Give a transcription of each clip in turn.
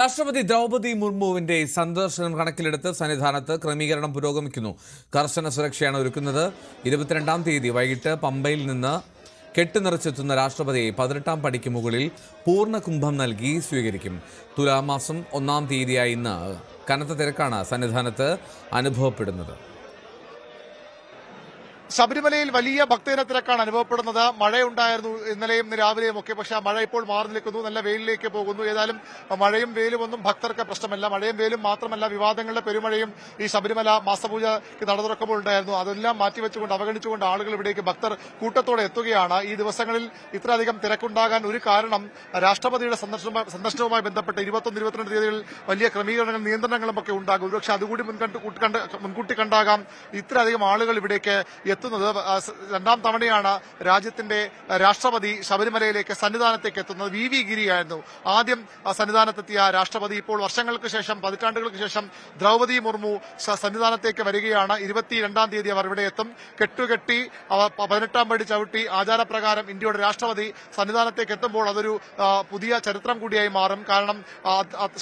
രാഷ്ട്രപതി ദ്രൗപദി മുർമുവിന്റെ സന്ദർശനം കണക്കിലെടുത്ത് സന്നിധാനത്ത് ക്രമീകരണം പുരോഗമിക്കുന്നു. കർശന സുരക്ഷയാണ് ഒരുക്കുന്നത്. 22-ാം തീയതി വൈകിട്ട് പമ്പയിൽ നിന്ന് കെട്ടുനിറച്ചെത്തുന്ന രാഷ്ട്രപതിയെ 18-ാം പടിക്ക് മുകളിൽ പൂർണ്ണ കുംഭം നൽകി സ്വീകരിക്കും. തുലാമാസം 1-ാം തീയതിയായി ഇന്ന് കനത്ത തിരക്കാണ് സന്നിധാനത്ത് അനുഭവപ്പെടുന്നത്. ശബരിമലയിൽ വലിയ ഭക്തജന തിരക്കാണ് അനുഭവപ്പെടുന്നത്. മഴയുണ്ടായിരുന്നു ഇന്നലെയും രാവിലെയും ഒക്കെ, പക്ഷേ ആ മഴ ഇപ്പോൾ മാറി നിൽക്കുന്നു, നല്ല വെയിലിലേക്ക് പോകുന്നു. ഏതായാലും മഴയും വെയിലും ഒന്നും ഭക്തർക്ക് പ്രശ്നമല്ല. മഴയും വെയിലും മാത്രമല്ല, വിവാദങ്ങളുടെ പെരുമഴയും ഈ ശബരിമല മാസപൂജയ്ക്ക് നട തുറക്കുമ്പോൾ ഉണ്ടായിരുന്നു. അതെല്ലാം മാറ്റിവെച്ചുകൊണ്ട് അവഗണിച്ചുകൊണ്ട് ആളുകൾ ഇവിടേക്ക് ഭക്തർ കൂട്ടത്തോടെ എത്തുകയാണ്. ഈ ദിവസങ്ങളിൽ ഇത്രയധികം തിരക്കുണ്ടാകാൻ ഒരു കാരണം രാഷ്ട്രപതിയുടെ സന്ദർശനവുമായി ബന്ധപ്പെട്ട് 21-22 തീയതികളിൽ വലിയ ക്രമീകരണങ്ങളും നിയന്ത്രണങ്ങളും ഒക്കെ ഉണ്ടാകും. ഒരുപക്ഷെ അതുകൂടി മുൻകൂട്ടി കണ്ടാകാം ഇത്രയധികം ആളുകൾ ഇവിടേക്ക് എത്തുന്നത്. 2-ാം തവണയാണ് രാജ്യത്തിന്റെ രാഷ്ട്രപതി ശബരിമലയിലേക്ക് സന്നിധാനത്തേക്ക് എത്തുന്നത്. വി ഗിരിയായിരുന്നു ആദ്യം സന്നിധാനത്തെത്തിയ രാഷ്ട്രപതി. ഇപ്പോൾ വർഷങ്ങൾക്ക് ശേഷം, പതിറ്റാണ്ടുകൾക്ക് ശേഷം ദ്രൗപദി മുർമു സന്നിധാനത്തേക്ക് വരികയാണ്. 22-ാം തീയതി അവർ ഇവിടെ എത്തും. കെട്ടുകെട്ടി 18-ാം പടി ചവിട്ടി ആചാരപ്രകാരം ഇന്ത്യയുടെ രാഷ്ട്രപതി സന്നിധാനത്തേക്ക് എത്തുമ്പോൾ അതൊരു പുതിയ ചരിത്രം കൂടിയായി മാറും. കാരണം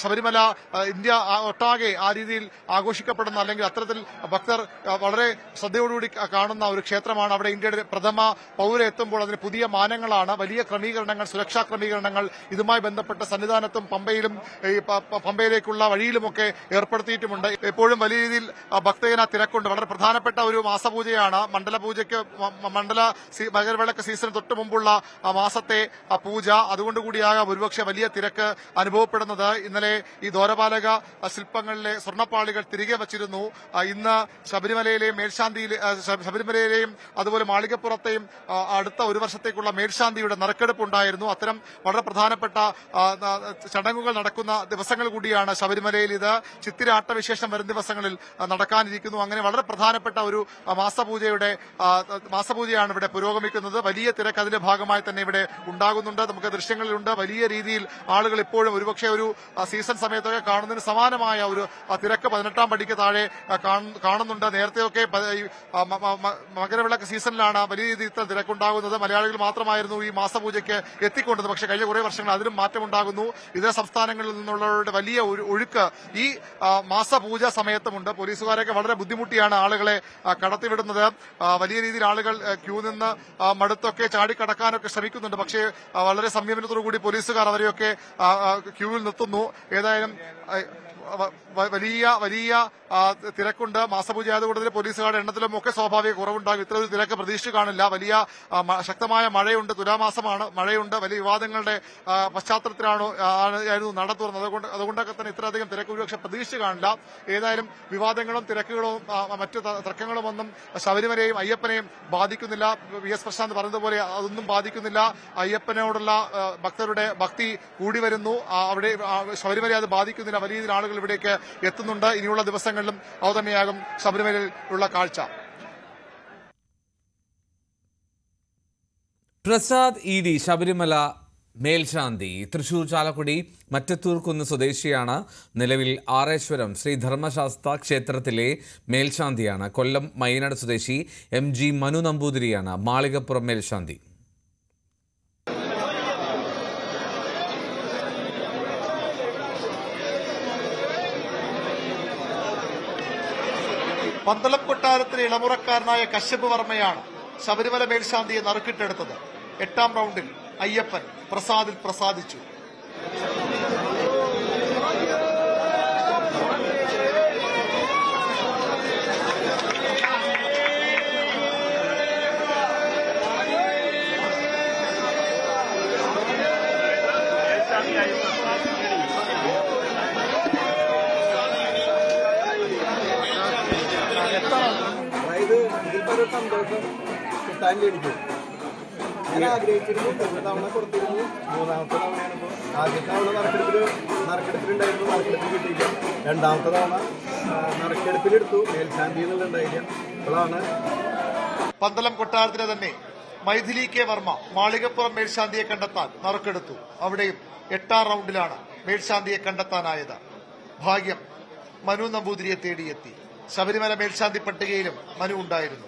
ശബരിമല ഇന്ത്യ ഒട്ടാകെ ആ രീതിയിൽ ആഘോഷിക്കപ്പെടുന്ന, അല്ലെങ്കിൽ അത്തരത്തിൽ ഭക്തർ വളരെ ശ്രദ്ധയോടുകൂടി കാണുന്ന ഒരു ക്ഷേത്രമാണ്. അവിടെ ഇന്ത്യയുടെ പ്രഥമ പൗര എത്തുമ്പോൾ അതിന് പുതിയ മാനങ്ങളാണ്, വലിയ ക്രമീകരണങ്ങൾ, സുരക്ഷാ ക്രമീകരണങ്ങൾ ഇതുമായി ബന്ധപ്പെട്ട് സന്നിധാനത്തും പമ്പയിലേക്കുള്ള വഴിയിലുമൊക്കെ ഏർപ്പെടുത്തിയിട്ടുമുണ്ട്. എപ്പോഴും വലിയ രീതിയിൽ ഭക്തജന തിരക്കുണ്ട്. വളരെ പ്രധാനപ്പെട്ട ഒരു മാസപൂജയാണ്. മണ്ഡല മകരവിളക്ക് സീസൺ തൊട്ട് മുമ്പുള്ള മാസത്തെ പൂജ. അതുകൊണ്ടുകൂടിയാകാം ഒരുപക്ഷെ വലിയ തിരക്ക് അനുഭവപ്പെടുന്നത്. ഇന്നലെ ഈ ദ്വാരപാലക ശില്പങ്ങളിലെ സ്വർണ്ണപ്പാളികൾ തിരികെ വച്ചിരുന്നു. ഇന്ന് ശബരിമലയിലെയും അതുപോലെ മാളികപ്പുറത്തെയും അടുത്ത ഒരു വർഷത്തേക്കുള്ള മേൽശാന്തിയുടെ നറുക്കെടുപ്പ് ഉണ്ടായിരുന്നു. അത്തരം വളരെ പ്രധാനപ്പെട്ട ചടങ്ങുകൾ നടക്കുന്ന ദിവസങ്ങൾ കൂടിയാണ് ശബരിമലയിൽ. ഇത് ചിത്തിരാട്ടവിശേഷം വരും ദിവസങ്ങളിൽ നടക്കാനിരിക്കുന്നു. അങ്ങനെ വളരെ പ്രധാനപ്പെട്ട ഒരു മാസപൂജയാണ് ഇവിടെ പുരോഗമിക്കുന്നത്. വലിയ തിരക്ക് അതിന്റെ ഭാഗമായി തന്നെ ഇവിടെ ഉണ്ടാകുന്നുണ്ട്. നമുക്ക് ദൃശ്യങ്ങളിലുണ്ട്. വലിയ രീതിയിൽ ആളുകൾ ഇപ്പോഴും ഒരുപക്ഷെ ഒരു സീസൺ സമയത്തൊക്കെ കാണുന്നതിന് സമാനമായ ഒരു തിരക്ക് 18-ാം പടിക്ക് താഴെ കാണുന്നുണ്ട്. നേരത്തെയൊക്കെ മകരവിളക്ക് സീസണിലാണ് വലിയ രീതിയിൽ ഇത്ര തിരക്കുണ്ടാകുന്നത്. മലയാളികൾ മാത്രമായിരുന്നു ഈ മാസപൂജയ്ക്ക് എത്തിക്കൊണ്ടത്. പക്ഷേ കഴിഞ്ഞ കുറേ വർഷങ്ങൾ അതിലും മാറ്റമുണ്ടാകുന്നു. ഇതര സംസ്ഥാനങ്ങളിൽ നിന്നുള്ളവരുടെ വലിയ ഒരു ഈ മാസപൂജ സമയത്തുമുണ്ട്. പോലീസുകാരൊക്കെ വളരെ ബുദ്ധിമുട്ടിയാണ് ആളുകളെ കടത്തിവിടുന്നത്. വലിയ രീതിയിൽ ആളുകൾ ക്യൂ നിന്ന് മടുത്തൊക്കെ ചാടിക്കടക്കാനൊക്കെ ശ്രമിക്കുന്നുണ്ട്. പക്ഷേ വളരെ സംയമനത്തോടുകൂടി പോലീസുകാർ അവരെയൊക്കെ ക്യൂവിൽ നിർത്തുന്നു. ഏതായാലും വലിയ തിരക്കുണ്ട്. മാസപൂജ ആയതുകൊണ്ട് പോലീസുകാരുടെ എണ്ണത്തിലും ഒക്കെ സ്വാഭാവിക കുറവുണ്ടാകും. ഇത്ര ഒരു തിരക്ക് പ്രതീക്ഷിച്ചു കാണില്ല. വലിയ ശക്തമായ മഴയുണ്ട്. തുലാമാസമാണ്, മഴയുണ്ട്. വലിയ വിവാദങ്ങളുടെ പശ്ചാത്തലത്തിലായിരുന്നു നട തുറന്നത്. അതുകൊണ്ടൊക്കെ തന്നെ ഇത്രയധികം തിരക്ക് ഒരുപക്ഷെ പ്രതീക്ഷിച്ചു കാണില്ല. ഏതായാലും വിവാദങ്ങളും തിരക്കുകളും മറ്റു തർക്കങ്ങളും ഒന്നും ശബരിമലയെയും അയ്യപ്പനെയും ബാധിക്കുന്നില്ല. VS പ്രശാന്ത് പറഞ്ഞതുപോലെ അതൊന്നും ബാധിക്കുന്നില്ല. അയ്യപ്പനോടുള്ള ഭക്തരുടെ ഭക്തി കൂടി വരുന്നു. അവിടെ ശബരിമല അത് ബാധിക്കുന്നില്ല. വലിയ രീതിയിൽ ആളുകൾ ഇവിടേക്ക് എത്തുന്നുണ്ട്. ഇനിയുള്ള ദിവസങ്ങളിലും അതുതന്നെയാകും ശബരിമലയിലുള്ള കാഴ്ച. പ്രസാദ് ED ശബരിമല മേൽശാന്തി. തൃശൂർ ചാലക്കുടി മറ്റത്തൂർക്കുന്ന് സ്വദേശിയാണ്. നിലവിൽ ആറേശ്വരം ശ്രീ ധർമ്മശാസ്ത്ര ക്ഷേത്രത്തിലെ മേൽശാന്തിയാണ്. കൊല്ലം മൈനാട് സ്വദേശി MG മനു നമ്പൂതിരിയാണ് മാളികപ്പുറം മേൽശാന്തി. പന്തളം കൊട്ടാരത്തിലെ ഇളമുറക്കാരനായ കശ്യപ് വർമ്മയാണ് ശബരിമല മേൽശാന്തിയെ നറുക്കിട്ടെടുത്തത്. 8-ാം റൗണ്ടിൽ അയ്യപ്പൻ പ്രസാദിൽ പ്രസാദിച്ചു. ഇതിൽക്കൊരു സന്തോഷം കിട്ടാൻ വേണ്ടിയിട്ട് ഞാൻ ആഗ്രഹിച്ചിരുന്നു. 2 തവണ കൊടുത്തിരുന്നു. 3-ാമത്തെ തവണയാണിപ്പോൾ. ആദ്യത്തെ തവണ നറുക്കെടുപ്പിലുണ്ടായിരുന്നു, നറുക്കെടുപ്പിൽ കിട്ടിയില്ല. 2-ാമത്തെ തവണ നറുക്കെടുപ്പിലെടുത്തു, മേൽശാന്തി എന്നുള്ളതായില്ല. ഇപ്പോഴാണ് പന്തളം കൊട്ടാരത്തിലെ തന്നെ മൈഥിലി K വർമ്മ മാളികപ്പുറം മേൽശാന്തിയെ കണ്ടെത്താൻ നറുക്കെടുത്തു. അവിടെയും 8-ാം റൗണ്ടിലാണ് മേൽശാന്തിയെ കണ്ടെത്താനായത്. ഭാഗ്യം മനു നമ്പൂതിരിയെ തേടിയെത്തി. ശബരിമല മേൽശാന്തി പട്ടികയിലും മനു ഉണ്ടായിരുന്നു.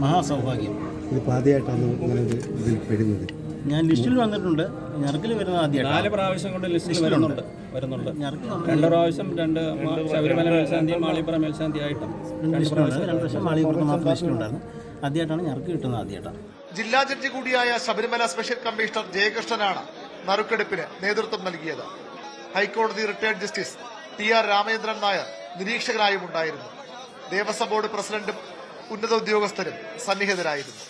മഹാസൗഭാഗ്യം. ഇതിപ്പോൾ ആദ്യമായിട്ടാണ് ഇങ്ങനെ ഒരു ഇതിൽ പെടുന്നത്. ഞാൻ ലിസ്റ്റിൽ വന്നിട്ടുണ്ട്, ഞെറുക്കിൽ വരുന്നത് ആദ്യമായിട്ട്. 4 പ്രാവശ്യം കൊണ്ട് ലിസ്റ്റിൽ വരുന്നുണ്ട്. 2 പ്രാവശ്യം 2 ശബരിമല മേൽശാന്തി മാളിപ്പുറ മേൽശാന്തി ആയിട്ടും 2 പ്രാവശ്യം മാളികപ്പുറത്ത് മാത്രം ലിസ്റ്റിലുണ്ടായിരുന്നു. ആദ്യമായിട്ടാണ് ഞെറുക്ക് കിട്ടുന്നത്. ആദ്യമായിട്ടാണ്. ജില്ലാ ജഡ്ജി കൂടിയായ ശബരിമല സ്പെഷ്യൽ കമ്മീഷണർ ജയകൃഷ്ണനാണ് നറുക്കെടുപ്പിന് നേതൃത്വം നൽകിയത്. ഹൈക്കോടതി retired justice TR Ramachandran Nair നിരീക്ഷകനായും ഉണ്ടായിരുന്നു. ദേവസ്വം ബോർഡ് പ്രസിഡന്റും ഉന്നത ഉദ്യോഗസ്ഥരും സന്നിഹിതരായിരുന്നു.